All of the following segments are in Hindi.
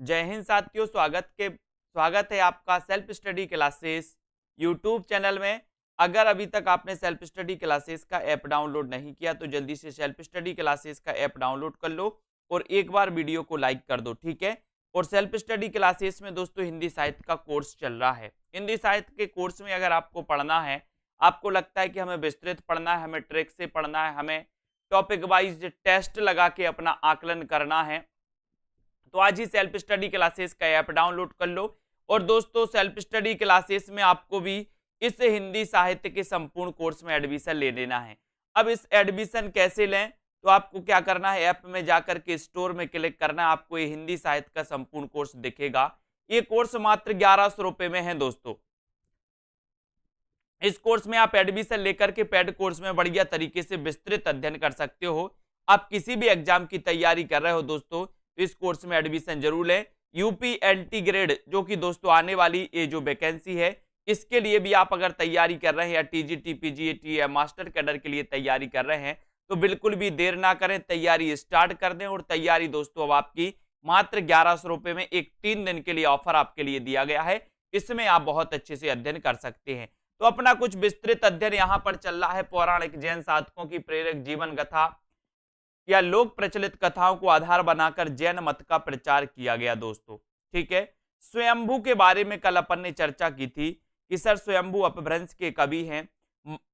जय हिंद साथियों, स्वागत है आपका self study classes YouTube channel में। अगर अभी तक आपने सेल्फ स्टडी क्लासेस का ऐप डाउनलोड नहीं किया तो जल्दी से सेल्फ स्टडी क्लासेस का ऐप डाउनलोड कर लो और एक बार वीडियो को लाइक कर दो, ठीक है। और सेल्फ स्टडी क्लासेस में दोस्तों हिंदी साहित्य का कोर्स चल रहा है। हिंदी साहित्य के कोर्स में अगर आपको पढ़ना है, आपको लगता है कि हमें विस्तृत पढ़ना है, हमें ट्रैक से पढ़ना है, हमें टॉपिक वाइज टेस्ट लगा के अपना आकलन करना है, तो आज ही सेल्फ स्टडी क्लासेस का ऐप डाउनलोड कर लो। और दोस्तों सेल्फ स्टडी क्लासेस में आपको भी इस हिंदी साहित्य के संपूर्ण कोर्स में एडमिशन ले लेना है। अब इस एडमिशन कैसे लें, तो आपको क्या करना है, ऐप में जाकर के स्टोर में क्लिक करना है, आपको ये हिंदी साहित्य का संपूर्ण कोर्स दिखेगा। ये कोर्स मात्र 1100 रुपए में है दोस्तों। इस कोर्स में आप एडमिशन लेकर के पेड कोर्स में बढ़िया तरीके से विस्तृत अध्ययन कर सकते हो। आप किसी भी एग्जाम की तैयारी कर रहे हो दोस्तों, इस कोर्स में एडमिशन जरूर लें। यूपी एलटी ग्रेड जो कि दोस्तों आने वाली ये जो वैकेंसी है, इसके लिए भी आप अगर तैयारी कर रहे हैं, या टीजीटी पीजीटी या मास्टर कैडर के लिए तैयारी कर रहे हैं, तो बिल्कुल भी देर ना करें, तैयारी स्टार्ट कर दें। और तैयारी दोस्तों अब आपकी मात्र 1100 रुपए में एक 3 दिन के लिए ऑफर आपके लिए दिया गया है। इसमें आप बहुत अच्छे से अध्ययन कर सकते हैं। तो अपना कुछ विस्तृत अध्ययन यहाँ पर चल रहा है। पौराणिक जैन साधकों की प्रेरक जीवन कथा या लोक प्रचलित कथाओं को आधार बनाकर जैन मत का प्रचार किया गया दोस्तों, ठीक है। स्वयंभू के बारे में कल अपन ने चर्चा की थी कि सर स्वयंभू अपभ्रंश के कवि हैं,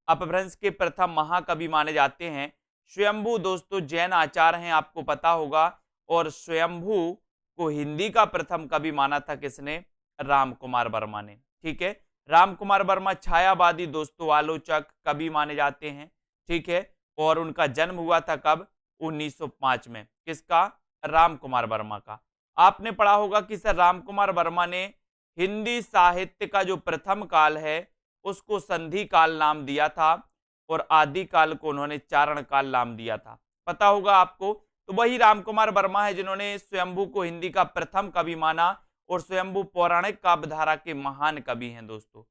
अपभ्रंश के प्रथम महाकवि माने जाते हैं। स्वयंभू दोस्तों जैन आचार्य हैं, आपको पता होगा। और स्वयंभू को हिंदी का प्रथम कवि माना था किसने, राम कुमार वर्मा ने, ठीक है। राम कुमार वर्मा छायावादी दोस्तों आलोचक कवि माने जाते हैं, ठीक है। और उनका जन्म हुआ था कब, 1905 में। किसका, राम कुमार वर्मा का। आपने पढ़ा होगा कि सर राम कुमार वर्मा ने हिंदी साहित्य का जो प्रथम काल है उसको संधि काल नाम दिया था, और आदि काल को उन्होंने चारण काल नाम दिया था, पता होगा आपको। तो वही राम कुमार वर्मा है जिन्होंने स्वयंभू को हिंदी का प्रथम कवि माना। और स्वयंभू पौराणिक काव्यधारा के महान कवि हैं दोस्तों,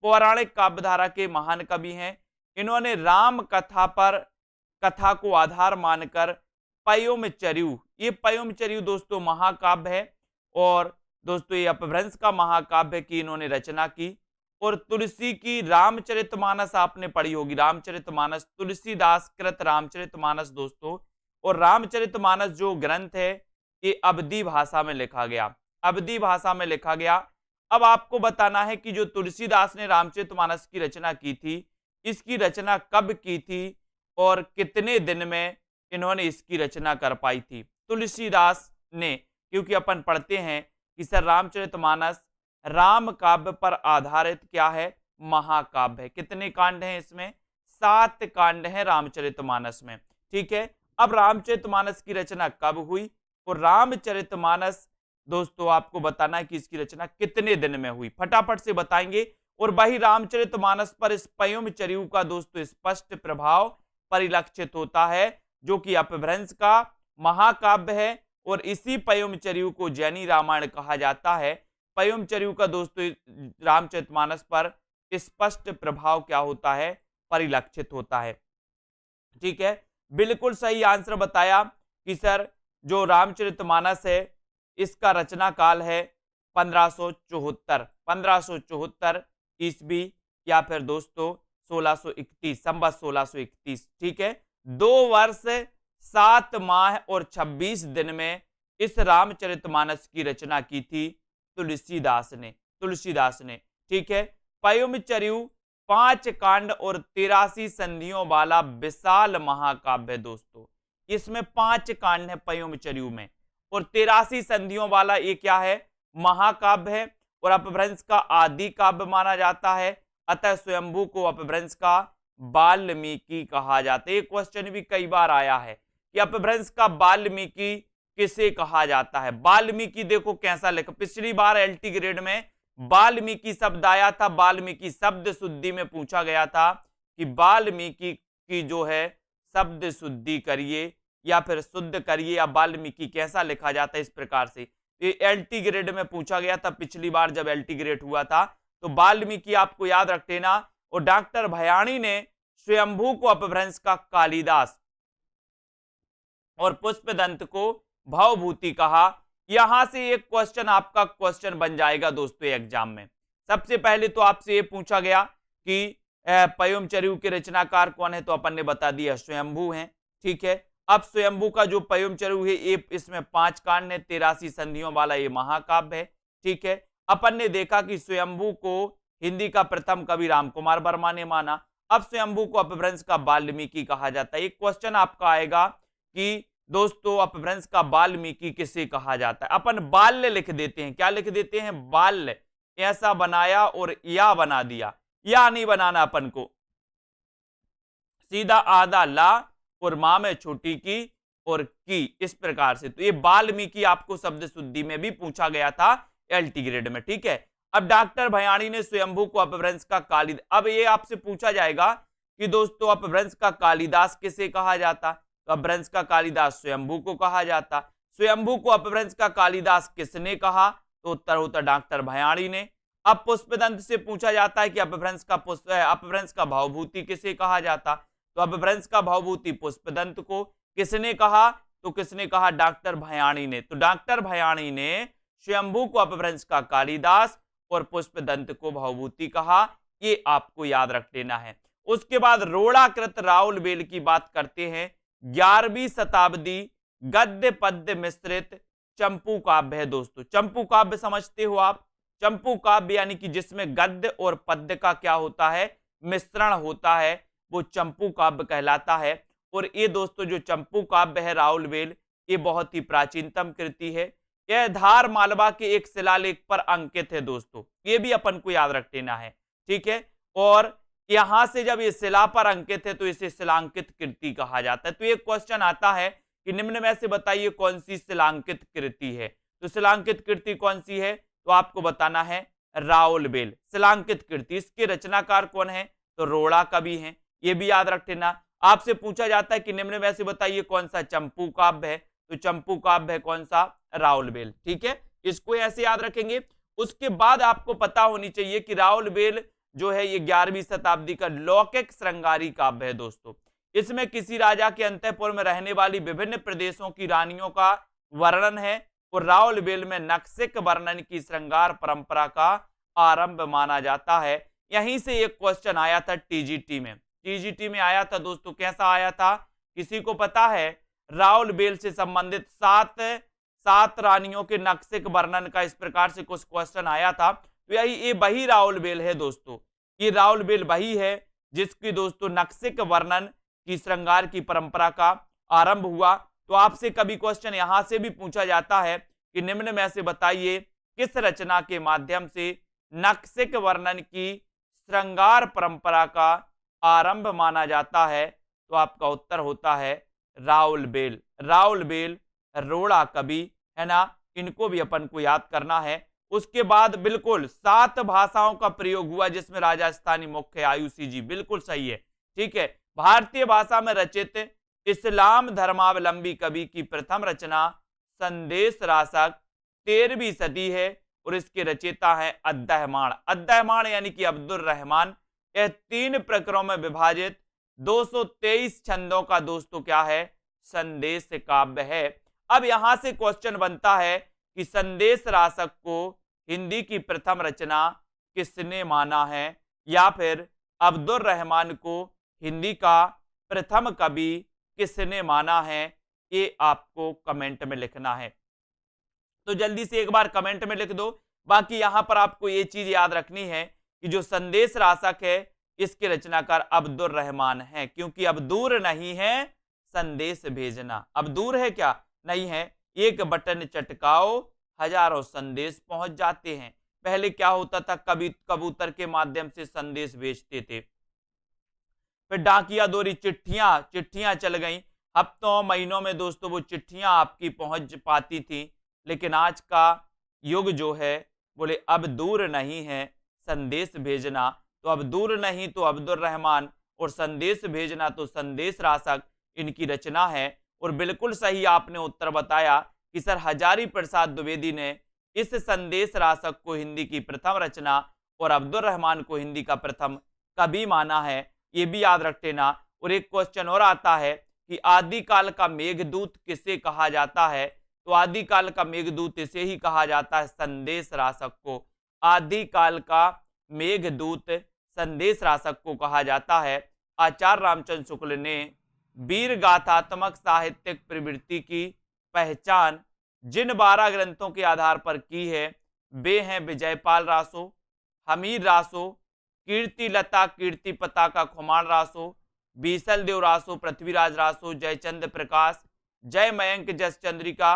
पौराणिक काव्यधारा के महान कवि हैं। इन्होंने राम कथा को आधार मानकर पयोमचर्यु, ये पयोमचर्यु दोस्तों महाकाव्य है, और दोस्तों ये अपभ्रंश का महाकाव्य की इन्होंने रचना की। और तुलसी की रामचरितमानस आपने पढ़ी होगी, रामचरितमानस, तुलसीदास कृत रामचरितमानस दोस्तों। और रामचरितमानस जो ग्रंथ है ये अवधी भाषा में लिखा गया, अवधी भाषा में लिखा गया। अब आपको बताना है कि जो तुलसीदास ने रामचरितमानस की रचना की थी, इसकी रचना कब की थी और कितने दिन में इन्होंने इसकी रचना कर पाई थी तुलसीदास ने। क्योंकि अपन पढ़ते हैं कि सर रामचरितमानस राम काव्य पर आधारित क्या है, महाकाव्य है। कितने कांड हैं इसमें, 7 कांड हैं रामचरितमानस में, ठीक है। अब रामचरितमानस की रचना कब हुई, और रामचरितमानस दोस्तों आपको बताना है कि इसकी रचना कितने दिन में हुई, फटाफट से बताएंगे। और वही रामचरितमानस पर इस पयोमचर्यु का दोस्तों स्पष्ट प्रभाव परिलक्षित होता है, जो कि अपभ्रंश का महाकाव्य है। और इसी पयोमचर्यु को जैनी रामायण कहा जाता है। पयोमचर्यु का दोस्तों रामचरितमानस पर स्पष्ट प्रभाव क्या होता है, परिलक्षित होता है, ठीक है। बिल्कुल सही आंसर बताया कि सर जो रामचरितमानस है इसका रचना काल है 1574 ईस्वी, या फिर दोस्तों 1631, संवत 1631, ठीक है। 2 वर्ष 7 माह और 26 दिन में इस रामचरितमानस की रचना की थी तुलसीदास ने, ठीक है। पयोमचर्यु 5 कांड और 83 संधियों वाला विशाल महाकाव्य दोस्तों। इसमें 5 कांड है पयोमचर्यु में, और 83 संधियों वाला ये क्या है, महाकाव्य है। और अपभ्रंश का आदि काव्य माना जाता है। अतः स्वयंभू को अपभ्रंश का वाल्मीकि कहा जाता है। एक क्वेश्चन भी कई बार आया है कि अपभ्रंश का वाल्मीकि किसे कहा जाता है। वाल्मीकि देखो कैसा लिखा, पिछली बार एलटी ग्रेड में वाल्मीकि शब्द आया था, वाल्मीकि शब्द शुद्धि में पूछा गया था कि वाल्मीकि की जो है शब्द शुद्धि करिए या फिर शुद्ध करिए, या वाल्मीकि कैसा लिखा जाता है, इस प्रकार से ये एलटी ग्रेड में पूछा गया था पिछली बार जब एलटी ग्रेड हुआ था। तो वाल्मीकि आपको याद रख लेना। और डॉक्टर भयाणी ने स्वयंभू को अपभ्रंश का कालिदास और पुष्पदंत को भवभूति कहा। यहां से एक क्वेश्चन आपका क्वेश्चन बन जाएगा दोस्तों एग्जाम में। सबसे पहले तो आपसे ये पूछा गया कि पय्युम चरिऊ के रचनाकार कौन है, तो अपन ने बता दिया स्वयंभू हैं। ठीक है, अब स्वयंभू का जो पय्युम चरिऊ है ये इसमें 5 कांड है, 83 संधियों वाला ये महाकाव्य है। ठीक है, अपन ने देखा कि स्वयंभू को हिंदी का प्रथम कवि रामकुमार वर्मा ने माना। अब स्वयंभू को अपभ्रंश का वाल्मीकि कहा जाता है। एक क्वेश्चन आपका आएगा कि दोस्तों अपभ्रंश का वाल्मीकि किसे कहा जाता है। अपन बाल्य लिख देते हैं, क्या लिख देते हैं, बाल्य। ऐसा बनाया और या बना दिया, या नहीं बनाना अपन को, सीधा आधा ला और मां में छोटी की और की, इस प्रकार से। तो ये वाल्मीकि आपको शब्द शुद्धि में भी पूछा गया था एलटी ग्रेड में। ठीक है, अब डॉक्टर भयाणी ने स्वयंभू को अपभ्रंश का कालिदास, अब ये आपसे पूछा जाएगा कि दोस्तों अपभ्रंश का कालिदास किसे कहा जाता, तो अपभ्रंश का कालिदास स्वयंभू को कहा जाता। स्वयंभू को अपभ्रंश का कालिदास किसने कहा, तो उत्तर होता डॉक्टर भयाणी ने। अब पुष्पदंत से पूछा जाता है कि अपभ्रंश का भावभूति किसे कहा जाता, तो अपभ्रंश का भावभूति पुष्पदंत को। किसने कहा, तो किसने कहा, डॉक्टर भयाणी ने। तो डॉक्टर भयाणी ने स्वयंभू को अपभ्रंश का कालिदास और पुष्पदंत को भावभूति कहा, ये आपको याद रख लेना है। उसके बाद रोड़ाकृत राउल बेल की बात करते हैं। 11वीं शताब्दी गद्य पद्य मिश्रित चंपू काव्य है दोस्तों। चंपू काव्य समझते हो आप, चंपू काव्य यानी कि जिसमें गद्य और पद्य का क्या होता है, मिश्रण होता है, वो चंपू काव्य कहलाता है। और ये दोस्तों जो चंपू काव्य है राउल बेल, ये बहुत ही प्राचीनतम कृति है। यह धार मालवा के एक शिलालेख पर अंकित है दोस्तों, ये भी अपन को याद रख लेना है। ठीक है, और यहां से जब ये शिला पर अंकित है तो इसे शिलांकित कृति कहा जाता है। तो ये क्वेश्चन आता है कि निम्न में से बताइए कौन सी शिलांकित कृति है, तो शिलांकित कृति कौन सी है, तो आपको बताना है राउल बेल शिलांकित कृति। इसके रचनाकार कौन है, तो रोड़ा कवि हैं, ये भी याद रख लेना। आपसे पूछा जाता है कि निम्न में से बताइए कौन सा चंपू काव्य है, तो चंपू काव्य है कौन सा, राउल बेल। ठीक है, इसको ऐसे याद रखेंगे। उसके बाद आपको पता होनी चाहिए कि राउल बेल जो है ये 11वीं शताब्दी का लौकिक श्रृंगारी काव्य है दोस्तों। इसमें किसी राजा के अंतःपुर में रहने वाली विभिन्न प्रदेशों की रानियों का वर्णन है और राउल बेल में नक्सिक वर्णन की श्रृंगार परंपरा का आरंभ माना जाता है। यहीं से एक क्वेश्चन आया था टीजीटी में, टीजीटी में आया था दोस्तों। कैसा आया था, किसी को पता है, राउल बेल से संबंधित सात रानियों के नक्सिक वर्णन का इस प्रकार से कुछ क्वेश्चन आया था। तो ये वही राउल बेल है दोस्तों, ये राउल बेल वही है जिसकी दोस्तों नक्सिक वर्णन की श्रृंगार की परंपरा का आरंभ हुआ। तो आपसे कभी क्वेश्चन यहां से भी पूछा जाता है कि निम्न में से बताइए किस रचना के माध्यम से नक्सिक वर्णन की श्रृंगार परंपरा का आरंभ माना जाता है, तो आपका उत्तर होता है राउल बेल। राउल बेल रोड़ा कवि है ना, इनको भी अपन को याद करना है। उसके बाद बिल्कुल 7 भाषाओं का प्रयोग हुआ जिसमें राजस्थानी मुख्य आयुषी जी, बिल्कुल सही है। ठीक है, भारतीय भाषा में रचित इस्लाम धर्मावलंबी कवि की प्रथम रचना संदेश रासक 13वीं सदी है और इसके रचयिता है अद्दहमाण। अद्दहमाण यानी कि अब्दुल रहमान। यह 3 प्रकरणों में विभाजित 223 छंदों का दोस्तों क्या है, संदेश काव्य है। अब यहां से क्वेश्चन बनता है कि संदेश रासक को हिंदी की प्रथम रचना किसने माना है, या फिर अब्दुल रहमान को हिंदी का प्रथम कवि किसने माना है, ये आपको कमेंट में लिखना है। तो जल्दी से एक बार कमेंट में लिख दो। बाकी यहां पर आपको ये चीज याद रखनी है कि जो संदेश रासक है इसके रचनाकार अब्दुल रहमान है, क्योंकि अब दूर नहीं है संदेश भेजना। अब दूर है क्या, नहीं है, एक बटन चटकाओ हजारों संदेश पहुंच जाते हैं। पहले क्या होता था, कभी कबूतर के माध्यम से संदेश भेजते थे, फिर डाकिया दोरी चिट्ठियां चल गई, हफ्तों महीनों में दोस्तों वो चिट्ठियां आपकी पहुंच पाती थी। लेकिन आज का युग जो है बोले अब दूर नहीं है संदेश भेजना, तो अब दूर नहीं तो अब्दुल रहमान और संदेश भेजना तो संदेश रासक इनकी रचना है। और बिल्कुल सही आपने उत्तर बताया कि सर हजारी प्रसाद द्विवेदी ने इस संदेश रासक को हिंदी की प्रथम रचना और अब्दुल रहमान को हिंदी का प्रथम कवि माना है, ये भी याद रख लेना। और एक क्वेश्चन और आता है कि आदिकाल का मेघदूत किसे कहा जाता है, तो आदिकाल का मेघदूत इसे ही कहा जाता है, संदेश राशक को। आदिकाल का मेघदूत संदेश राशक को कहा जाता है। आचार्य रामचंद्र शुक्ल ने वीर गाथात्मक साहित्यिक प्रवृत्ति की पहचान जिन 12 ग्रंथों के आधार पर की है वे हैं विजयपाल रासो, हमीर रासो, कीर्ति लता कीर्ति पताका खुमान रासो, बीसल देव रासो, पृथ्वीराज रासो, जयचंद्र प्रकाश, जय मयंक जस चंद्रिका,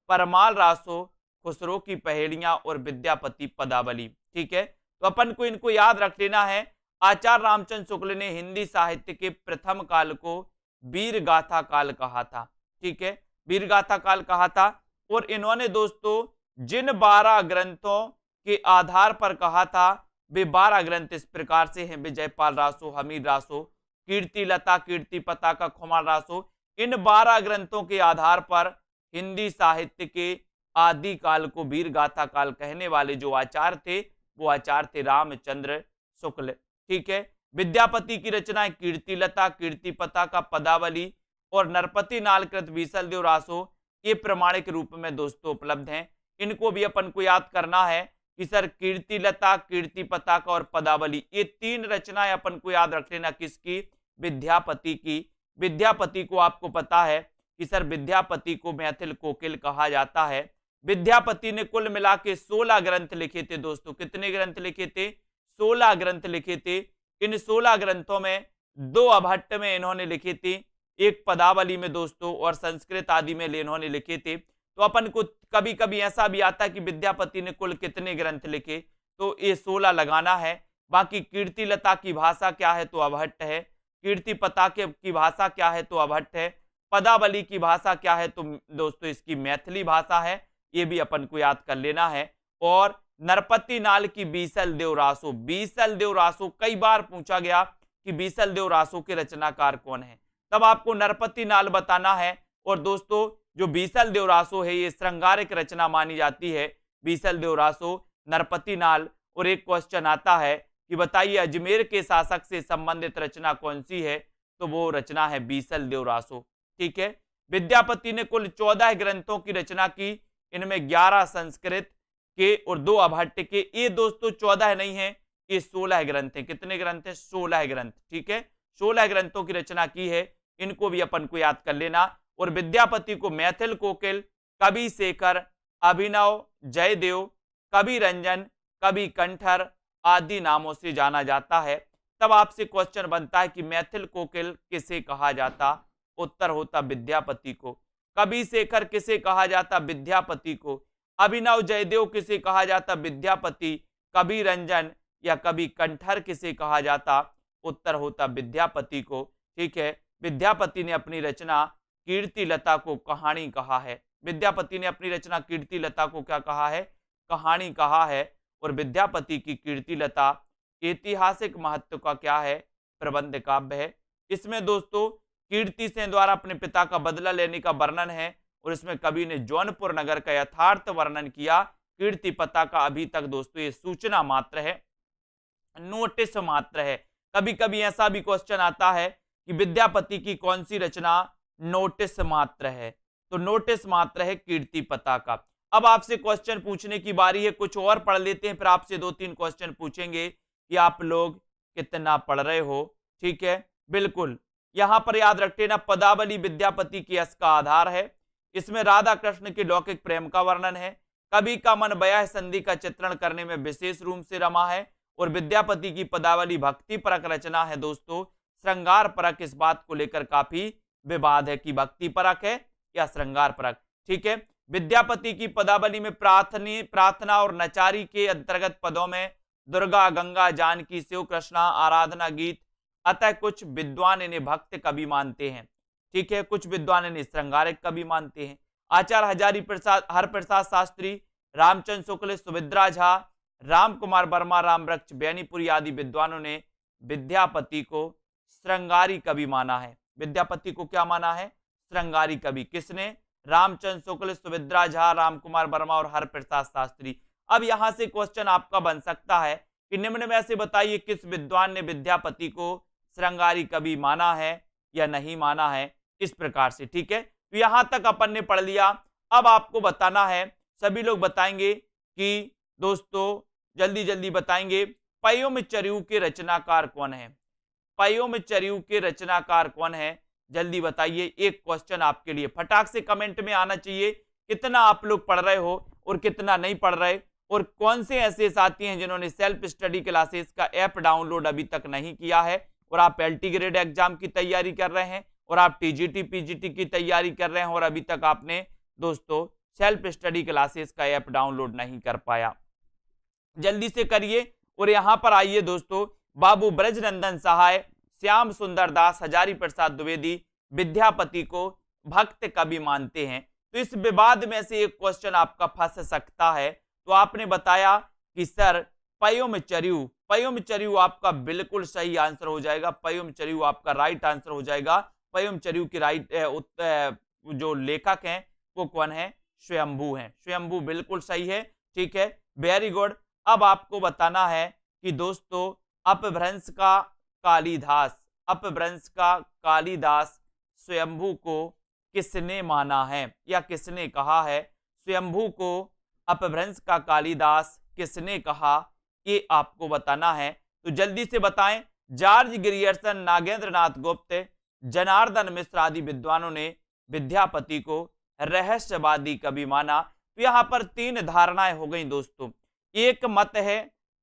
परमाल रासो, खुसरो की पहेलियां और विद्यापति पदावली। ठीक है, तो अपन को इनको याद रख लेना है। आचार्य रामचंद्र शुक्ल ने हिंदी साहित्य के प्रथम काल को वीर गाथा काल कहा था। ठीक है, वीर गाथा काल कहा था। और इन्होंने दोस्तों जिन 12 ग्रंथों के आधार पर कहा था वे 12 ग्रंथ इस प्रकार से हैं, विजयपाल रासो, हमीर रासो, कीर्ति लता कीर्ति पताका खुमान रासो। इन 12 ग्रंथों के आधार पर हिंदी साहित्य के आदि काल को वीर गाथा काल कहने वाले जो आचार्य थे वो आचार्य थे रामचंद्र शुक्ल। ठीक है, विद्यापति की रचनाएं कीर्ति लता, कीर्ति पताका, पदावली और नरपति नालकृत बीसल देव रासो ये प्रमाणिक रूप में दोस्तों उपलब्ध हैं। इनको भी अपन को याद करना है कि सर कीर्ति लता, कीर्ति पताका और पदावली ये 3 रचनाएं अपन को याद रख लेना, किसकी? विद्यापति की। विद्यापति को आपको पता है कि सर विद्यापति को मैथिल कोकिल कहा जाता है। विद्यापति ने कुल मिला के 16 ग्रंथ लिखे थे दोस्तों। कितने ग्रंथ लिखे थे? 16 ग्रंथ लिखे थे। इन 16 ग्रंथों में 2 अभट्ट में इन्होंने लिखे थे, एक पदावली में दोस्तों और संस्कृत आदि में इन्होंने लिखे थे। तो अपन को कभी कभी ऐसा भी आता है कि विद्यापति ने कुल कितने ग्रंथ लिखे, तो ये 16 लगाना है। बाकी कीर्ति लता की भाषा क्या है? तो अभट्ट है। कीर्ति पताके की भाषा क्या है? तो अभट्ट है। पदावली की भाषा क्या है? तो दोस्तों इसकी मैथिली भाषा है, ये भी अपन को याद कर लेना है। और नरपति नाल की बीसल देव रासो, बीसल देव रासो कई बार पूछा गया कि बीसल देव रासो के रचनाकार कौन है, तब आपको नरपति नाल बताना है। और दोस्तों जो बीसल देव रासो है ये श्रृंगारिक रचना मानी जाती है, बीसल देव रासो, नरपति नाल। और एक क्वेश्चन आता है कि बताइए अजमेर के शासक से संबंधित रचना कौन सी है? तो वो रचना है बीसल देव रासो। ठीक है, विद्यापति ने कुल 14 ग्रंथों की रचना की, इनमें 11 संस्कृत के और 2 अभट्ट के। ये दोस्तों 14 नहीं है, ये 16 ग्रंथ हैं। कितने ग्रंथ हैं? 16 ग्रंथ। ठीक है, 16 ग्रंथों की रचना की है, इनको भी अपन को याद कर लेना। और विद्यापति को मैथिल कोकिल, कवि शेखर, अभिनव, जयदेव, कवि रंजन, कवि कंठर आदि नामों से जाना जाता है। तब आपसे क्वेश्चन बनता है कि मैथिल कोकिल किसे कहा जाता? उत्तर होता विद्यापति को। कवि शेखर किसे कहा जाता? विद्यापति को। अभिनव जयदेव किसे कहा जाता? विद्यापति। कवि रंजन या कवि कंठर किसे कहा जाता? उत्तर होता विद्यापति को। ठीक है, विद्यापति ने अपनी रचना कीर्ति लता को कहानी कहा है। विद्यापति ने अपनी रचना कीर्ति लता को क्या कहा है? कहानी कहा है। और विद्यापति की कीर्ति लता ऐतिहासिक महत्व का क्या है? प्रबंध काव्य है। इसमें दोस्तों कीर्ति सेन द्वारा अपने पिता का बदला लेने का वर्णन है और इसमें कवि ने जौनपुर नगर का यथार्थ वर्णन किया। कीर्ति पताका अभी तक दोस्तों ये सूचना मात्र है, नोटिस मात्र है। कभी कभी ऐसा भी क्वेश्चन आता है कि विद्यापति की कौन सी रचना नोटिस मात्र है? तो नोटिस मात्र है कीर्ति पताका। अब आपसे क्वेश्चन पूछने की बारी है, कुछ और पढ़ लेते हैं, फिर आपसे 2-3 क्वेश्चन पूछेंगे कि आप लोग कितना पढ़ रहे हो। ठीक है, बिल्कुल यहां पर याद रख लेना, पदावली विद्यापति की यश का आधार है। इसमें राधा कृष्ण के लौकिक प्रेम का वर्णन है। कवि का मन वैवाहिक संधि का चित्रण करने में विशेष रूप से रमा है। और विद्यापति की पदावली भक्ति परक रचना है दोस्तों, श्रृंगार परक। इस बात को लेकर काफी विवाद है कि भक्ति परक है या श्रृंगार परक। ठीक है, विद्यापति की पदावली में प्रार्थना और नचारी के अंतर्गत पदों में दुर्गा, गंगा, जानकी, शिव, कृष्णा आराधना गीत, अतः कुछ विद्वान इन्हें भक्त कवि मानते हैं। ठीक है, कुछ विद्वान इन्हें श्रृंगारिक कवि मानते हैं। आचार्य हजारी प्रसाद, हरप्रसाद शास्त्री, रामचंद्र शुक्ल, सुभद्रा झा, राम कुमार वर्मा, रामवृक्ष बैनीपुरी आदि विद्वानों ने विद्यापति को श्रृंगारी कवि माना है। विद्यापति को क्या माना है? श्रृंगारी कवि। किसने? रामचंद्र शुक्ल, सुभद्रा झा, राम कुमार वर्मा और हरप्रसाद शास्त्री। अब यहां से क्वेश्चन आपका बन सकता है कि निम्न में से बताइए किस विद्वान ने विद्यापति को श्रृंगारी कवि माना है या नहीं माना है, इस प्रकार से। ठीक है, तो यहां तक अपन ने पढ़ लिया। अब आपको बताना है, सभी लोग बताएंगे कि दोस्तों जल्दी जल्दी बताएंगे, पयोम चर्यू के रचनाकार कौन है? पयोम चर्यू के रचनाकार कौन है? जल्दी बताइए। एक क्वेश्चन आपके लिए फटाक से कमेंट में आना चाहिए, कितना आप लोग पढ़ रहे हो और कितना नहीं पढ़ रहे, और कौन से ऐसे साथी हैं जिन्होंने सेल्फ स्टडी क्लासेस का ऐप डाउनलोड अभी तक नहीं किया है और आप एलटी ग्रेड एग्जाम की तैयारी कर रहे हैं और आप टीजीटी पीजीटी की तैयारी कर रहे हैं और अभी तक आपने दोस्तों सेल्फ स्टडी क्लासेस का ऐप डाउनलोड नहीं कर पाया। जल्दी से करिए और यहां पर आइए दोस्तों। बाबू ब्रजनंदन सहाय, श्याम सुंदर दास, हजारी प्रसाद द्विवेदी विद्यापति को भक्त कवि मानते हैं। तो इस विवाद में से एक क्वेश्चन आपका फंस सकता है। तो आपने बताया कि सर पयोम चर्यू, पयोम चर्यू आपका बिल्कुल सही आंसर हो जाएगा, पयोम चर्यू आपका राइट आंसर हो जाएगा। पयोम चर्यू की जो लेखक हैं वो कौन है? स्वयंभू हैं। स्वयंभू बिल्कुल सही है, ठीक है, वेरी गुड। अब आपको बताना है कि दोस्तों अपभ्रंश का कालिदास, अपभ्रंश का कालिदास स्वयंभू को किसने माना है या किसने कहा है? स्वयंभू को अपभ्रंश का कालिदास किसने कहा, ये आपको बताना है। तो जल्दी से बताएं। जॉर्ज ग्रियर्सन, नागेंद्र नाथ गुप्त, जनार्दन मिश्र आदि विद्वानों ने विद्यापति को रहस्यवादी कवि माना। तो यहां पर तीन धारणाएं हो गई दोस्तों। एक मत है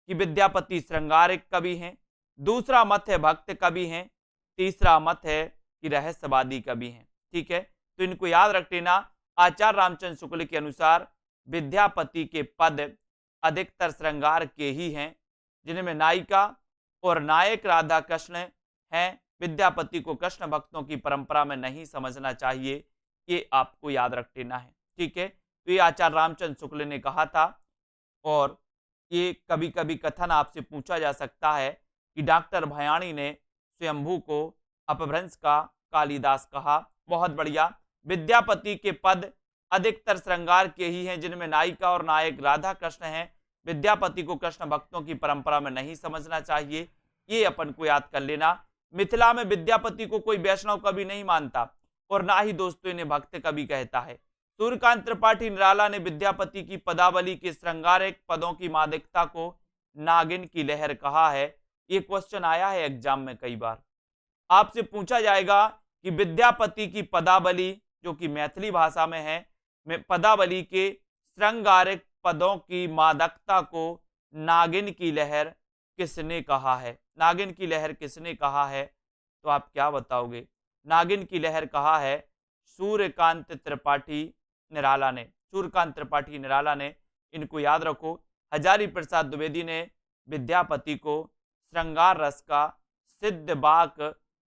कि विद्यापति श्रृंगारिक कवि हैं, दूसरा मत है भक्त कवि हैं, तीसरा मत है कि रहस्यवादी कवि हैं। ठीक है, तो इनको याद रख लेना। आचार्य रामचंद्र शुक्ल के अनुसार विद्यापति के पद अधिकतर श्रृंगार के ही हैं, जिनमें नायिका और नायक राधा कृष्ण हैं। विद्यापति को कृष्ण भक्तों की परंपरा में नहीं समझना चाहिए, ये आपको याद रख लेना है। ठीक है, तो ये आचार्य रामचंद्र शुक्ल ने कहा था। और ये कभी कभी कथन आपसे पूछा जा सकता है कि डॉक्टर भयाणी ने स्वयंभू को अपभ्रंश का कालिदास कहा। बहुत बढ़िया। विद्यापति के पद अधिकतर श्रृंगार के ही हैं, जिनमें नायिका और नायक राधा कृष्ण हैं। विद्यापति को कृष्ण भक्तों की परंपरा में नहीं समझना चाहिए, ये अपन को याद कर लेना। मिथिला में विद्यापति को कोई वैष्णव कवि नहीं मानता और ना ही दोस्तों इन्हें भक्त कवि कहता है। सूर्यकांत त्रिपाठी निराला ने विद्यापति की पदावली के श्रृंगारिक पदों की मादकता को नागिन की लहर कहा है। ये क्वेश्चन आया है एग्जाम में कई बार। आपसे पूछा जाएगा कि विद्यापति की पदावली जो कि मैथिली भाषा में है, पदावली के श्रृंगारिक पदों की मादकता को नागिन की लहर किसने कहा है? नागिन की लहर किसने कहा है? तो आप क्या बताओगे? नागिन की लहर कहा है सूर्यकांत त्रिपाठी निराला ने। सूर्यकांत त्रिपाठी निराला ने, इनको याद रखो। हजारी प्रसाद द्विवेदी ने विद्यापति को श्रृंगार रस का सिद्धबाक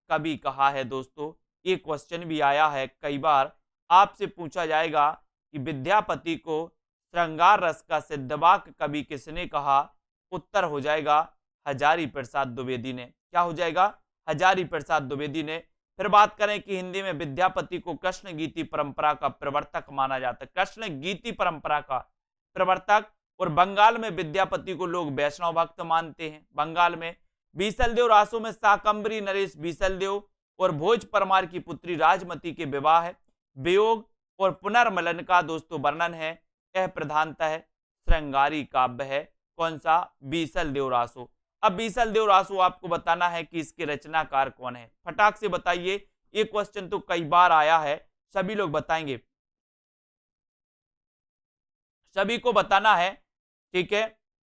कवि कहा है। दोस्तों ये क्वेश्चन भी आया है कई बार। आपसे पूछा जाएगा कि विद्यापति को श्रृंगार रस का सिद्धबाक कवि किसने कहा? उत्तर हो जाएगा हजारी प्रसाद द्विवेदी ने। क्या हो जाएगा? हजारी प्रसाद द्विवेदी ने। फिर बात करें कि हिंदी में विद्यापति को कृष्ण गीति परंपरा का प्रवर्तक माना जाता है, कृष्ण गीति परंपरा का प्रवर्तक। और बंगाल में विद्यापति को लोग वैष्णव भक्त मानते हैं। बंगाल में बीसलदेव रासो में शाकंभरी नरेश बीसलदेव और भोज परमार की पुत्री राजमती के विवाह, वियोग और पुनर्मिलन का दोस्तों वर्णन है। यह प्रधानतः श्रृंगारी काव्य है। कौन सा? बीसलदेव रासो। अब बीसलदेव रासो आपको बताना है कि इसके रचनाकार कौन है। फटाक से बताइए, ये क्वेश्चन तो कई बार आया है, सभी लोग बताएंगे, सभी को बताना है। ठीक है,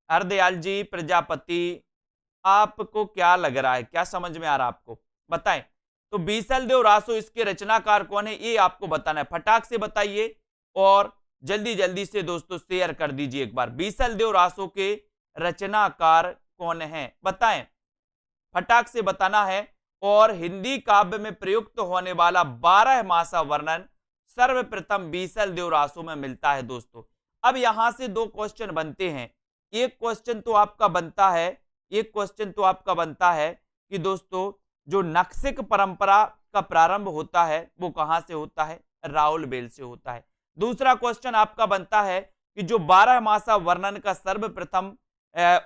हरदयाल जी प्रजापति, आपको क्या लग रहा है, क्या समझ में आ रहा है आपको? बताएं। तो बीसलदेव रासो इसके रचनाकार कौन है, ये आपको बताना है। फटाक से बताइए और जल्दी जल्दी से दोस्तों शेयर कर दीजिए एक बार। बीसलदेव रासो के रचनाकार कौन है, बताएं, फटाक से बताना है। और हिंदी काव्य में प्रयुक्त होने वाला 12 मासा वर्णन सर्वप्रथम बीसलदेव रासो में मिलता है। दोस्तों अब यहां से दो क्वेश्चन बनते हैं। एक क्वेश्चन तो आपका बनता है, एक क्वेश्चन तो आपका बनता है कि दोस्तों जो नक्सिक परंपरा का प्रारंभ होता है वो कहां से होता है? राउलबेल से होता है। दूसरा क्वेश्चन आपका बनता है कि जो 12 मासा वर्णन का सर्वप्रथम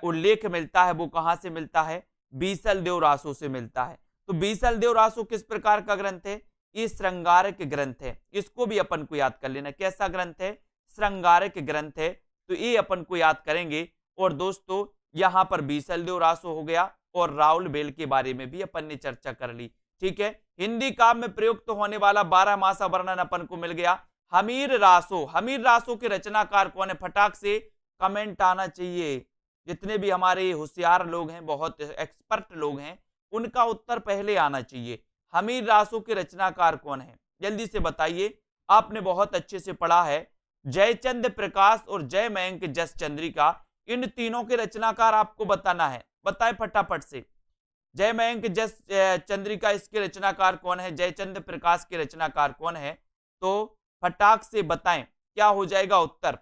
उल्लेख मिलता है वो कहां से मिलता है? बीसलदेव रासो से मिलता है। तो बीसलदेव रासो किस प्रकार का ग्रंथ है? ये श्रृंगारक ग्रंथ है, इसको भी अपन को याद कर लेना। कैसा ग्रंथ है? श्रृंगारक ग्रंथ है, तो ये अपन को याद करेंगे। और दोस्तों यहाँ पर बीसलदेव रासो हो गया और राउल बेल के बारे में भी अपन ने चर्चा कर ली। ठीक है, हिंदी काव्य में प्रयुक्त होने वाला 12 मासा वर्णन अपन को मिल गया। हमीर रासो, हमीर रासो के रचनाकार कौन है? फटाक से कमेंट आना चाहिए। जितने भी हमारे होशियार लोग हैं, बहुत एक्सपर्ट लोग हैं, उनका उत्तर पहले आना चाहिए। हमीर रासो के रचनाकार कौन है? जल्दी से बताइए। आपने बहुत अच्छे से पढ़ा है। जयचंद प्रकाश और जय मयंक जस चंद्रिका, इन तीनों के रचनाकार आपको बताना है। बताएं फटाफट से। जय मयंक जस चंद्रिका, इसके रचनाकार कौन है? जयचंद प्रकाश के रचनाकार कौन है? तो फटाक से बताएं, क्या हो जाएगा उत्तर?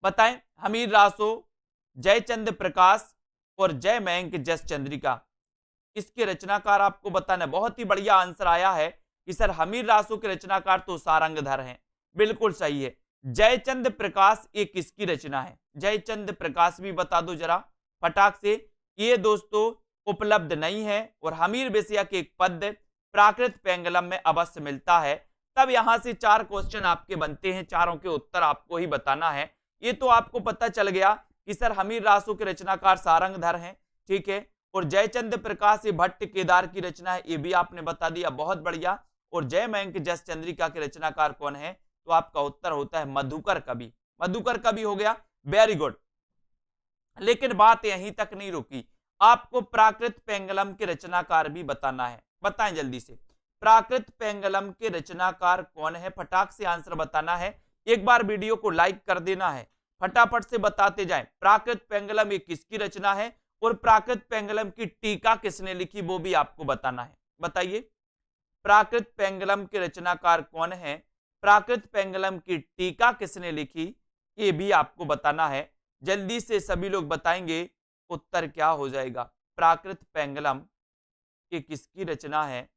बताएं। हमीर रासो, जयचंद प्रकाश और जय मयंक जस चंद्रिका, इसके रचनाकार आपको बताना। बहुत ही बढ़िया आंसर आया है कि सर हमीर रासो के रचनाकार तो सारंगधर हैं। बिल्कुल सही है। जयचंद प्रकाश ये किसकी रचना है? जयचंद प्रकाश भी बता दो जरा फटाक से। ये दोस्तों उपलब्ध नहीं है। और हमीर बेसिया के एक पद्य प्राकृत पेंगलम में अवश्य मिलता है। तब यहां से 4 क्वेश्चन आपके बनते हैं, चारों के उत्तर आपको ही बताना है। ये तो आपको पता चल गया कि सर हमीर रासो के रचनाकार सारंगधर हैं। ठीक है, और जयचंद प्रकाश ये भट्ट केदार की रचना है, ये भी आपने बता दिया, बहुत बढ़िया। और जय मयंक जस चंद्रिका के रचनाकार कौन है? तो आपका उत्तर होता है मधुकर कवि। मधुकर कवि हो गया, वेरी गुड। लेकिन बात यहीं तक नहीं रुकी, आपको प्राकृत पेंगलम के रचनाकार भी बताना है। बताएं जल्दी से, प्राकृत पेंगलम के रचनाकार कौन है? फटाक से आंसर बताना है। एक बार वीडियो को लाइक कर देना है, फटाफट से बताते जाएं। प्राकृत पेंगलम ये किसकी रचना है और प्राकृत पेंगलम की टीका किसने लिखी, वो भी आपको बताना है। बताइए, प्राकृत पेंगलम के रचनाकार कौन है? प्राकृत पेंगलम की टीका किसने लिखी, ये भी आपको बताना है। जल्दी से सभी लोग बताएंगे, उत्तर क्या हो जाएगा? प्राकृत पेंगलम ये किसकी रचना है?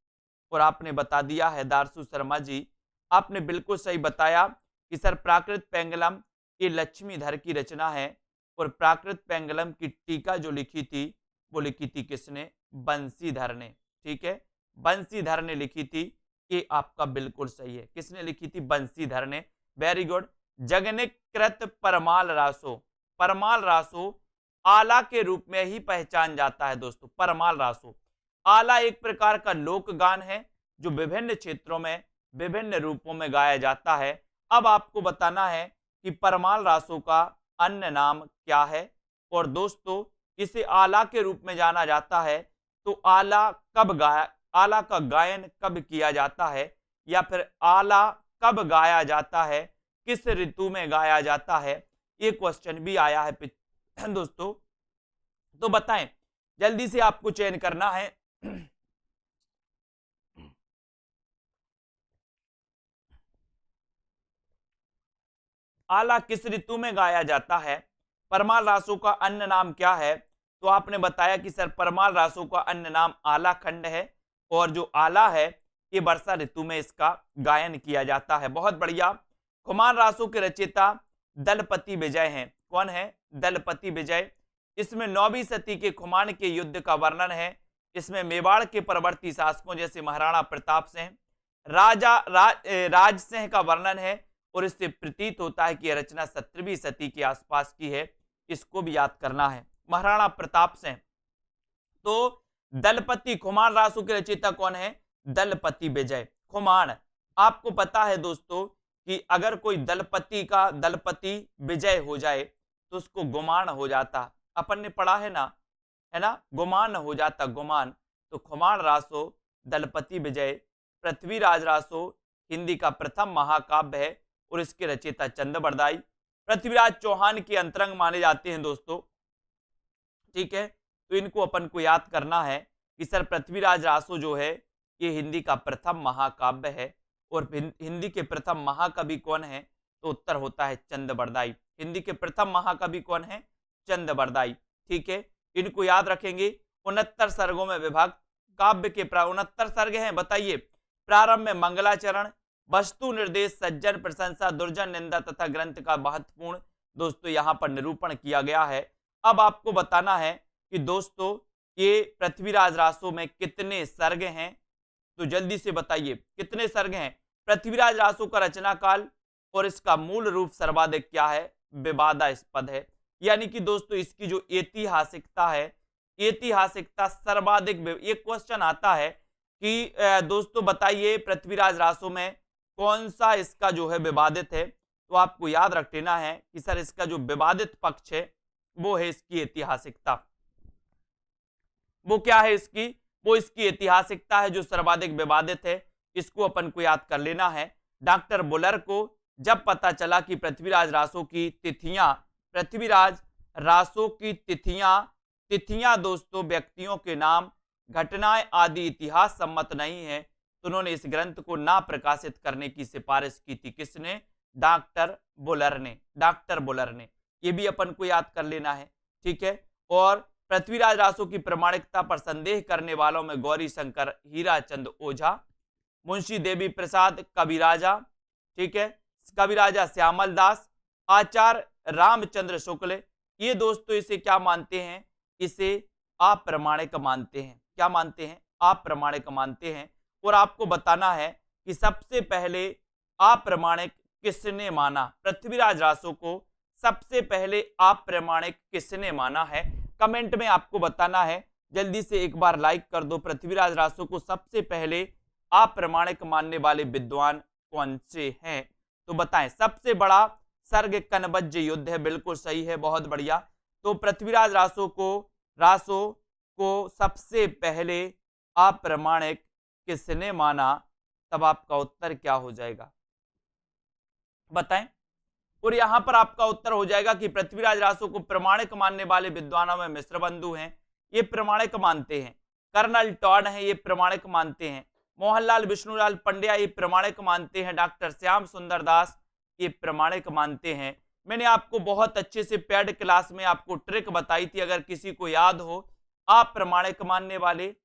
और आपने बता दिया है दारसू शर्मा जी, आपने बिल्कुल सही बताया कि सर प्राकृत पेंगलम ये लक्ष्मीधर की रचना है। और प्राकृत पेंगलम की टीका जो लिखी थी, वो लिखी थी किसने? बंसीधर ने। ठीक है, बंसीधर ने लिखी थी। ये आपका बिल्कुल सही है। किसने लिखी थी? बंसीधर ने। Very good. जगनिकृत परमाल रासो, परमाल रासो आला के रूप में ही पहचान जाता है दोस्तों। परमाल रासो, आला एक प्रकार का लोक गान है जो विभिन्न क्षेत्रों में विभिन्न रूपों में गाया जाता है। अब आपको बताना है कि परमाल रासो का अन्य नाम क्या है। और दोस्तों इसे आला के रूप में जाना जाता है, तो आला कब गाया, आला का गायन कब किया जाता है, या फिर आला कब गाया जाता है, किस ऋतु में गाया जाता है, ये क्वेश्चन भी आया है दोस्तों। तो बताएं, जल्दी से आपको चयन करना है। आला किस ऋतु में गाया जाता है? परमाल रासो का अन्य नाम क्या है? तो आपने बताया कि सर परमाल रासो का अन्य नाम आला खंड है। और जो आला है ये वर्षा ऋतु में इसका गायन किया जाता है। बहुत बढ़िया। खुमान रासो के रचयिता दलपति विजय हैं। कौन है? दलपति विजय। इसमें 9वीं सदी के खुमान के युद्ध का वर्णन है। इसमें मेवाड़ के परवर्ती शासकों जैसे महाराणा प्रताप सिंह, राज सिंह का वर्णन है। और इससे प्रतीत होता है कि यह रचना 17वीं सदी के आसपास की है। इसको भी याद करना है। महाराणा प्रताप सिंह। तो दलपति खुमान रासो के रचयिता कौन है? दलपति विजय। खुमान, आपको पता है दोस्तों कि अगर कोई दलपति का दलपति विजय हो जाए तो उसको गुमान हो जाता। अपन ने पढ़ा है ना, गुमान हो जाता, गुमान। तो खुमान रासो, दलपति विजय, पृथ्वीराज रासो हिंदी का प्रथम महाकाव्य है और इसके रचयिता चंद बरदाई। पृथ्वीराज चौहान के अंतरंग माने जाते हैं दोस्तों। ठीक है, तो इनको अपन को याद करना है कि सर पृथ्वीराज रासो जो है ये हिंदी का प्रथम महाकाव्य है। और हिंदी के प्रथम महाकवि कौन है? तो उत्तर होता है चंद बरदाई। हिंदी के प्रथम महाकवि कौन है? चंद बरदाई। ठीक है, इनको याद रखेंगे। 69 सर्गों में विभक्त काव्य के 69 सर्ग हैं। बताइए, प्रारंभ में मंगलाचरण, वस्तु निर्देश, सज्जन प्रशंसा, दुर्जन निंदा तथा ग्रंथ का महत्वपूर्ण दोस्तों यहाँ पर निरूपण किया गया है। अब आपको बताना है कि दोस्तों ये पृथ्वीराज रासो में कितने सर्ग हैं तो जल्दी से बताइए कितने सर्ग हैं। पृथ्वीराज रासो का रचना काल और इसका मूल रूप सर्वाधिक क्या है, विवादास्पद है। यानी कि दोस्तों इसकी जो ऐतिहासिकता है, ऐतिहासिकता सर्वाधिक ये क्वेश्चन आता है कि दोस्तों बताइए पृथ्वीराज रासो में कौन सा इसका जो है विवादित है, तो आपको याद रख लेना है कि सर इसका जो विवादित पक्ष है वो है इसकी ऐतिहासिकता। वो क्या है इसकी, वो इसकी ऐतिहासिकता है जो सर्वाधिक विवादित है। इसको अपन को याद कर लेना है। डॉक्टर बुलर को जब पता चला कि पृथ्वीराज रासो की तिथियां, पृथ्वीराज रासो की तिथियां दोस्तों व्यक्तियों के नाम, घटनाएं आदि इतिहास सम्मत नहीं है, तो उन्होंने इस ग्रंथ को ना प्रकाशित करने की सिफारिश की थी। किसने, डॉक्टर बुलर ने, डॉक्टर बुलर ने। ये भी अपन को याद कर लेना है, ठीक है। और पृथ्वीराज रासो की प्रमाणिकता पर संदेह करने वालों में गौरी शंकर, हीराचंद ओझा, मुंशी देवी प्रसाद कविराजा, ठीक है, कविराजा श्यामल दास, आचार्य रामचंद्र शुक्ल, ये दोस्तों इसे क्या मानते हैं, इसे अप्रमाणिक मानते हैं। क्या मानते हैं, अप्रमाणिक मानते हैं। और आपको बताना है कि सबसे पहले अप्रमाणिक किसने माना, पृथ्वीराज रासो को सबसे पहले अप्रमाणिक किसने माना है, कमेंट में आपको बताना है। जल्दी से एक बार लाइक कर दो। पृथ्वीराज रासो को सबसे पहले अप्रमाणिक मानने वाले विद्वान कौन से हैं, तो बताएं। सबसे बड़ा सर्ग कनबज्ज युद्ध है, बिल्कुल सही है, बहुत बढ़िया। तो पृथ्वीराज रासो को सबसे पहले अप्रमाणिक किसने माना, तब आपका उत्तर क्या हो जाएगा बताएं। और यहां पर आपका उत्तर हो जाएगा कि पृथ्वीराज रासो को प्रमाणिक मानने वाले विद्वानों में मिश्र बंधु हैं, ये प्रमाणिक मानते हैं। कर्नल टॉड हैं, ये प्रमाणिक मानते हैं। मोहनलाल विष्णुलाल पंड्या ये प्रमाणिक मानते हैं। डॉक्टर श्याम सुंदर दास ये प्रमाणिक मानते हैं। मैंने आपको बहुत अच्छे से पेड क्लास में आपको ट्रिक बताई थी, अगर किसी को याद हो। अप्रमाणिक मानने वाले,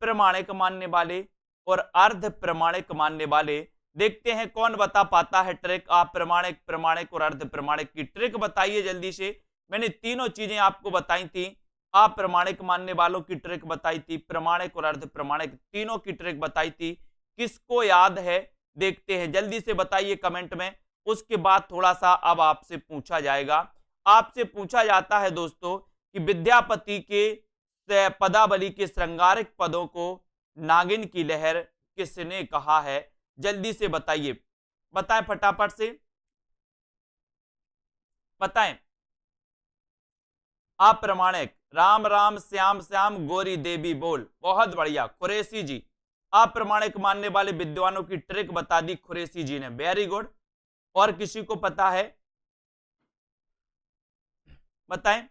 प्रमाणिक मानने वाले और अर्ध प्रमाणिक मानने वाले। देखते हैं कौन बता पाता है ट्रिक। अप्रमाणिक, प्रमाणिक और अर्ध प्रमाणिक की ट्रिक बताइए जल्दी से। मैंने तीनों चीजें आपको बताई थी। अप्रमाणिक मानने वालों की ट्रिक बताई थी, प्रमाणिक और अर्ध प्रमाणिक तीनों की ट्रिक बताई थी। किसको याद है देखते हैं, जल्दी से बताइए कमेंट में। उसके बाद थोड़ा सा अब आपसे पूछा जाएगा। आपसे पूछा जाता है दोस्तों कि विद्यापति के पदावली के श्रृंगारिक पदों को नागिन की लहर किसने कहा है, जल्दी से बताइए, बताएं फटाफट से बताएं। अप्रमाणिक, राम राम श्याम श्याम गोरी देवी बोल, बहुत बढ़िया कुरैशी जी। अप्रमाणिक मानने वाले विद्वानों की ट्रिक बता दी कुरैशी जी ने, वेरी गुड। और किसी को पता है बताएं।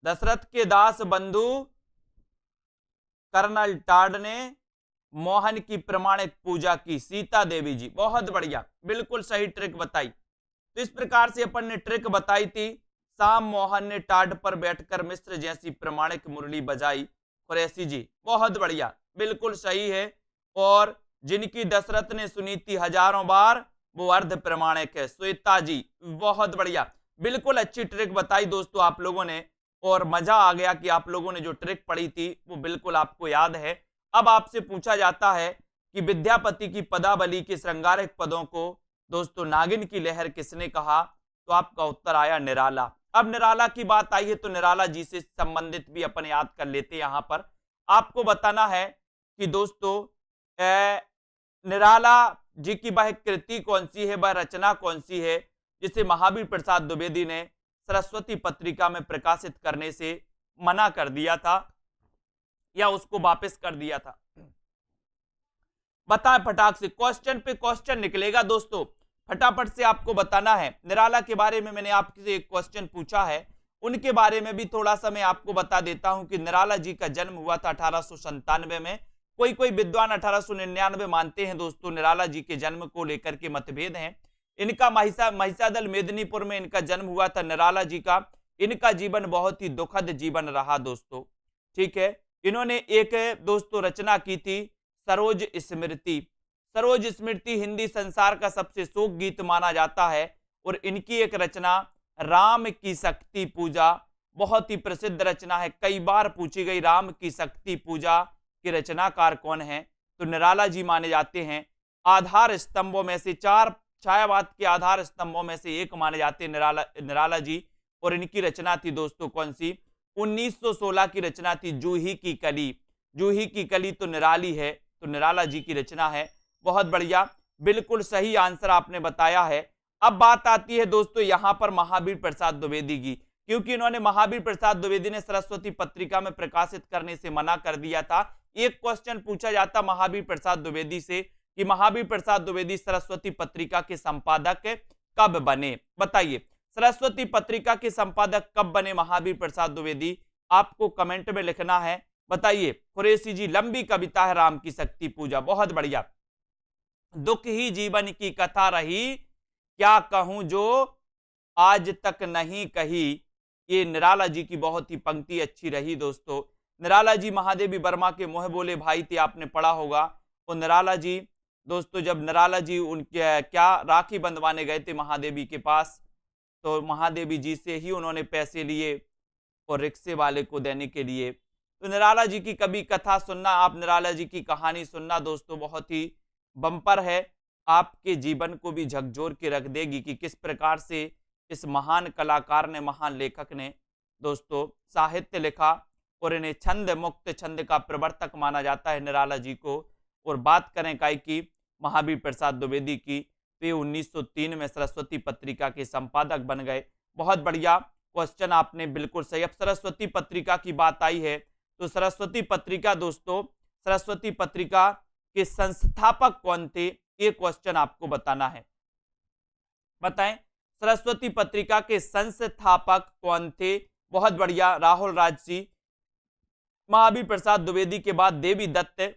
दशरथ के दास बंधु कर्नल टाड ने मोहन की प्रमाणिक पूजा की, सीता देवी जी, बहुत बढ़िया, बिल्कुल सही ट्रिक बताई। तो इस प्रकार से अपन ने ट्रिक बताई थी। शाम मोहन ने टाड पर बैठकर मिस्र जैसी प्रमाणिक मुरली बजाई, कुरैशी जी, बहुत बढ़िया, बिल्कुल सही है। और जिनकी दशरथ ने सुनी थी हजारों बार, वो अर्ध प्रमाणिक है, श्वेता जी, बहुत बढ़िया, बिल्कुल अच्छी ट्रिक बताई दोस्तों आप लोगों ने। और मजा आ गया कि आप लोगों ने जो ट्रिक पढ़ी थी वो बिल्कुल आपको याद है। अब आपसे पूछा जाता है कि विद्यापति की पदावली के श्रृंगारिक पदों को दोस्तों नागिन की लहर किसने कहा, तो आपका उत्तर आया निराला। अब निराला की बात आई है तो निराला जी से संबंधित भी अपन याद कर लेते हैं। यहां पर आपको बताना है कि दोस्तों निराला जी की वह कृति कौन सी है, वह रचना कौन सी है जिसे महावीर प्रसाद द्विवेदी ने सरस्वती पत्रिका में प्रकाशित करने से मना कर दिया था या उसको वापस कर दिया था, बताएं फटाक से। क्वेश्चन पे क्वेश्चन निकलेगा दोस्तों, फटाफट से आपको बताना है। निराला के बारे में मैंने आपसे एक क्वेश्चन पूछा है, उनके बारे में भी थोड़ा सा मैं आपको बता देता हूं कि निराला जी का जन्म हुआ था 1897 में। कोई विद्वान 1899 मानते हैं दोस्तों। निराला जी के जन्म को लेकर के मतभेद हैं। इनका महिषादल मेदिनीपुर में इनका जन्म हुआ था निराला जी का। इनका जीवन बहुत ही दुखद जीवन रहा दोस्तों, ठीक है। इन्होंने एक दोस्तों रचना की थी सरोज स्मृति। सरोज स्मृति हिंदी संसार का सबसे शोक गीत माना जाता है और इनकी एक रचना राम की शक्ति पूजा, बहुत ही प्रसिद्ध रचना है, कई बार पूछी गई। राम की शक्ति पूजा के रचनाकार कौन है? तो निराला जी माने जाते हैं। आधार स्तंभों में से, चार छायावाद के आधार स्तंभों में से एक माने जाते हैं निराला जी। और इनकी रचना थी दोस्तों कौन सी? 1916 की रचना थी जूही की कली। जूही की कली तो निराली है, तो निराला जी की रचना है। बहुत बढ़िया, बिल्कुल सही आंसर आपने बताया है। अब बात आती है दोस्तों यहां पर महावीर प्रसाद द्विवेदी की, क्योंकि इन्होंने, महावीर प्रसाद द्विवेदी ने सरस्वती पत्रिका में प्रकाशित करने से मना कर दिया था। एक क्वेश्चन पूछा जाता महावीर प्रसाद द्विवेदी से कि महावीर प्रसाद द्विवेदी सरस्वती पत्रिका के संपादक कब बने? बताइए, सरस्वती पत्रिका के संपादक कब बने महावीर प्रसाद द्विवेदी? आपको कमेंट में लिखना है। बताइए। कुरैशी जी, लंबी कविता है राम की शक्ति पूजा, बहुत बढ़िया। दुख ही जीवन की कथा रही, क्या कहूं जो आज तक नहीं कही। ये निराला जी की बहुत ही पंक्ति अच्छी रही दोस्तों। निराला जी महादेवी वर्मा के मोह बोले भाई थे, आपने पढ़ा होगा। और निराला जी दोस्तों, जब निराला जी उनके क्या राखी बंधवाने गए थे महादेवी के पास, तो महादेवी जी से ही उन्होंने पैसे लिए और रिक्शे वाले को देने के लिए। तो निराला जी की कभी कथा सुनना, आप निराला जी की कहानी सुनना दोस्तों, बहुत ही बम्पर है। आपके जीवन को भी झकझोर के रख देगी कि किस प्रकार से इस महान कलाकार ने, महान लेखक ने दोस्तों साहित्य लिखा। और इन्हें छंद मुक्त, छंद का प्रवर्तक माना जाता है निराला जी को। और बात करें काय की महावीर प्रसाद द्विवेदी की, तो 1903 में सरस्वती पत्रिका के संपादक बन गए। बहुत बढ़िया क्वेश्चन आपने बिल्कुल सही। अब सरस्वती पत्रिका की बात आई है, तो सरस्वती पत्रिका दोस्तों, सरस्वती पत्रिका के संस्थापक कौन थे? ये क्वेश्चन आपको बताना है। बताएं, सरस्वती पत्रिका के संस्थापक कौन थे? बहुत बढ़िया, राहुल राज जी। महावीर प्रसाद द्विवेदी के बाद देवी दत्त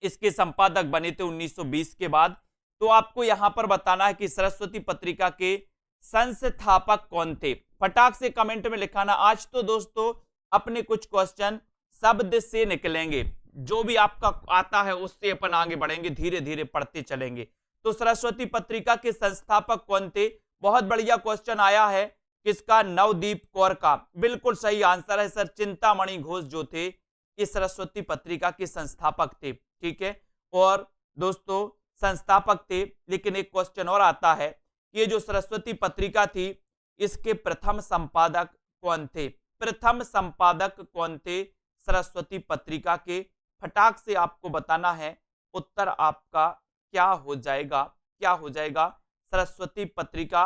इसके संपादक बने थे 1920 के बाद। तो आपको यहां पर बताना है कि सरस्वती पत्रिका के संस्थापक कौन थे। फटाक से कमेंट में लिखाना। आज तो दोस्तों अपने कुछ क्वेश्चन शब्द से निकलेंगे, जो भी आपका आता है उससे अपन आगे बढ़ेंगे, धीरे धीरे पढ़ते चलेंगे। तो सरस्वती पत्रिका के संस्थापक कौन थे? बहुत बढ़िया क्वेश्चन आया है, किसका? नवदीप कौर का। बिल्कुल सही आंसर है सर। चिंतामणि घोष जो थे, ये सरस्वती पत्रिका के संस्थापक थे। ठीक है, और दोस्तों संस्थापक थे। लेकिन एक क्वेश्चन और आता है, ये जो सरस्वती पत्रिका थी, इसके प्रथम संपादक कौन थे? प्रथम संपादक कौन थे सरस्वती पत्रिका के? फटाक से आपको बताना है। उत्तर आपका क्या हो जाएगा? क्या हो जाएगा? सरस्वती पत्रिका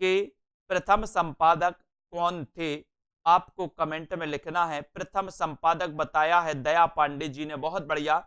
के प्रथम संपादक कौन थे? आपको कमेंट में लिखना है। प्रथम संपादक बताया है दया पांडे जी ने, बहुत बढ़िया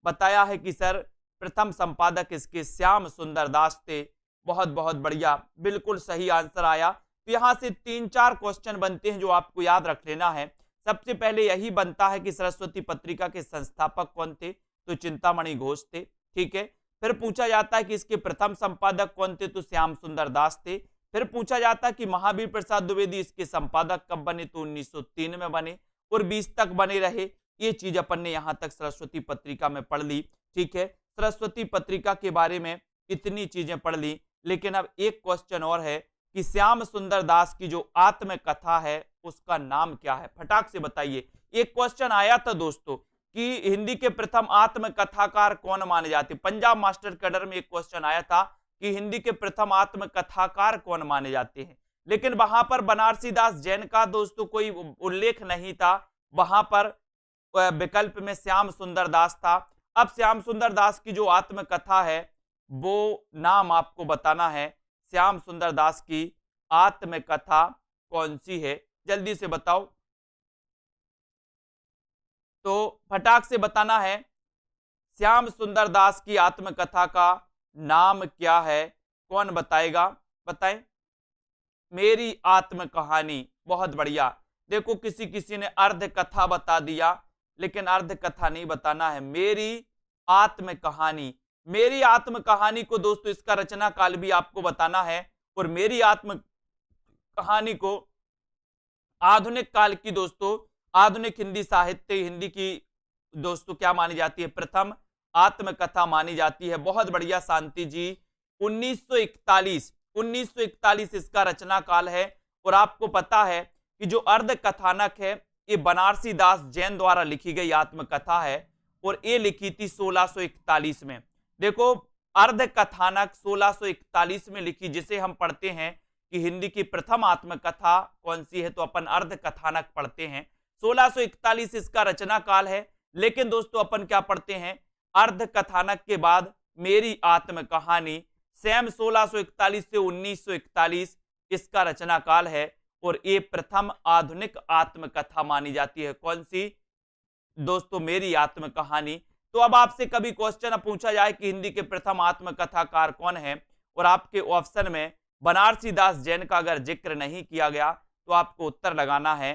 बताया है कि सर प्रथम संपादक इसके श्याम सुंदर दास थे। बहुत बहुत बढ़िया, बिल्कुल सही आंसर आया। तो यहां से 3-4 क्वेश्चन बनते हैं जो आपको याद रख लेना है। सबसे पहले यही बनता है कि सरस्वती पत्रिका के संस्थापक कौन थे? तो चिंतामणि घोष थे। ठीक है, फिर पूछा जाता है कि इसके प्रथम संपादक कौन थे? तो श्याम सुंदर दास थे। फिर पूछा जाता है कि महावीर प्रसाद द्विवेदी इसके संपादक कब बने? तो 1903 में बने और 20 तक बने रहे। ये चीज अपन ने यहां तक सरस्वती पत्रिका में पढ़ ली। ठीक है, सरस्वती पत्रिका के बारे में इतनी चीजें पढ़ ली। लेकिन अब एक क्वेश्चन और है कि श्याम सुंदर दास की जो आत्मकथा है उसका नाम क्या है? फटाक से बताइए। एक क्वेश्चन आया था दोस्तों कि हिंदी के प्रथम आत्मकथाकार कौन माने जाते? पंजाब मास्टर कैडर में एक क्वेश्चन आया था कि हिंदी के प्रथम आत्मकथाकार कौन माने जाते हैं। लेकिन वहां पर बनारसी दास जैन का दोस्तों कोई उल्लेख नहीं था। वहां पर विकल्प में श्याम सुंदर दास था। अब श्याम सुंदर दास की जो आत्मकथा है वो नाम आपको बताना है। श्याम सुंदर दास की आत्मकथा कौन सी है? जल्दी से बताओ। तो फटाक से बताना है, श्याम सुंदर दास की आत्मकथा का नाम क्या है? कौन बताएगा? बताएं। मेरी आत्म कहानी। बहुत बढ़िया। देखो किसी किसी ने अर्ध कथा बता दिया, लेकिन अर्ध कथा नहीं बताना है, मेरी आत्म कहानी। मेरी आत्म कहानी को दोस्तों इसका रचना काल भी आपको बताना है। और मेरी आत्म कहानी को आधुनिक काल की दोस्तों, आधुनिक हिंदी साहित्य, हिंदी की दोस्तों क्या मानी जाती है? प्रथम आत्मकथा मानी जाती है। बहुत बढ़िया शांति जी। 1941 1941 इसका रचना काल है। और आपको पता है कि जो अर्ध कथानक है ये बनारसी दास जैन द्वारा लिखी गई आत्मकथा है और ये लिखी थी 1641 में। देखो, अर्ध कथानक 1641 में लिखी, जिसे हम पढ़ते हैं कि हिंदी की प्रथम आत्मकथा कौन सी है, तो अपन अर्ध कथानक पढ़ते हैं। 1641 इसका रचना काल है। लेकिन दोस्तों अपन क्या पढ़ते हैं, अर्ध कथानक के बाद मेरी आत्म कहानी, सेम 1641 से 1941 इसका रचना काल है और ये प्रथम आधुनिक आत्मकथा मानी जाती है। कौन सी दोस्तों, मेरी आत्म कहानी। तो अब आपसे कभी क्वेश्चन पूछा जाए कि हिंदी के प्रथम आत्मकथाकार कौन है और आपके ऑप्शन में बनारसी दास जैन का अगर जिक्र नहीं किया गया तो आपको उत्तर लगाना है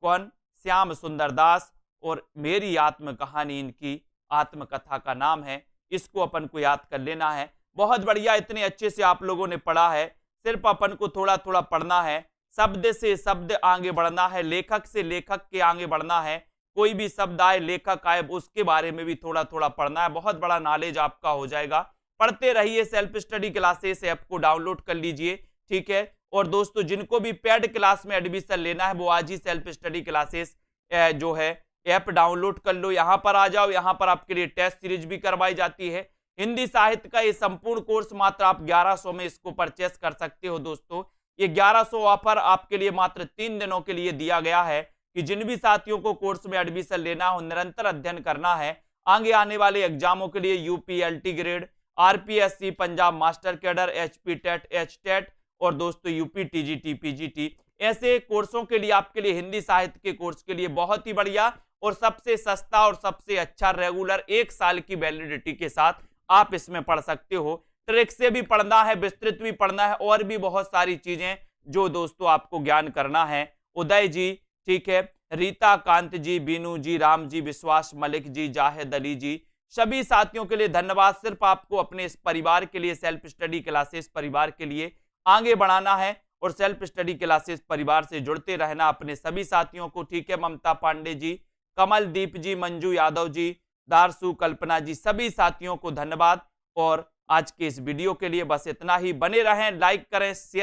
कौन, श्याम सुंदर दास। और मेरी आत्म कहानी इनकी आत्मकथा का नाम है। इसको अपन को याद कर लेना है। बहुत बढ़िया, इतने अच्छे से आप लोगों ने पढ़ा है। सिर्फ अपन को थोड़ा थोड़ा पढ़ना है, शब्द से शब्द आगे बढ़ना है, लेखक से लेखक के आगे बढ़ना है। कोई भी शब्द आए, लेखक आए, उसके बारे में भी थोड़ा थोड़ा पढ़ना है। बहुत बड़ा नॉलेज आपका हो जाएगा। पढ़ते रहिए। सेल्फ स्टडी क्लासेस ऐप को डाउनलोड कर लीजिए, ठीक है। और दोस्तों जिनको भी पेड क्लास में एडमिशन लेना है वो आज ही सेल्फ स्टडी क्लासेस जो है ऐप डाउनलोड कर लो। यहाँ पर आ जाओ। यहाँ पर आपके लिए टेस्ट सीरीज भी करवाई जाती है। हिंदी साहित्य का ये संपूर्ण कोर्स मात्र आप 1100 में इसको परचेस कर सकते हो। दोस्तों ये 1100 ऑफर आपके लिए मात्र 3 दिनों के लिए दिया गया है कि जिन भी साथियों को कोर्स में एडमिशन लेना हो, निरंतर अध्ययन करना है आगे आने वाले एग्जामों के लिए, UP LT grade, RPSC, Punjab master cadre, HP TET, H TET और दोस्तों यूपी टीजीटी, पीजीटी, ऐसे कोर्सों के लिए आपके लिए हिंदी साहित्य के कोर्स के लिए बहुत ही बढ़िया और सबसे सस्ता और सबसे अच्छा रेगुलर 1 साल की वैलिडिटी के साथ आप इसमें पढ़ सकते हो। ट्रिक से भी पढ़ना है, विस्तृत भी पढ़ना है और भी बहुत सारी चीजें जो दोस्तों आपको ज्ञान करना है। उदय जी, ठीक है, रीता कांत जी, बीनू जी, राम जी, विश्वास मलिक जी, जाहिद अली जी, सभी साथियों के लिए धन्यवाद। सिर्फ आपको अपने इस परिवार के लिए, सेल्फ स्टडी क्लासेस परिवार के लिए आगे बढ़ाना है और सेल्फ स्टडी क्लासेस परिवार से जुड़ते रहना अपने सभी साथियों को, ठीक है। ममता पांडे जी, कमलदीप जी, मंजू यादव जी, दारसू, कल्पना जी, सभी साथियों को धन्यवाद। और आज के इस वीडियो के लिए बस इतना ही। बने रहें, लाइक करें, शेयर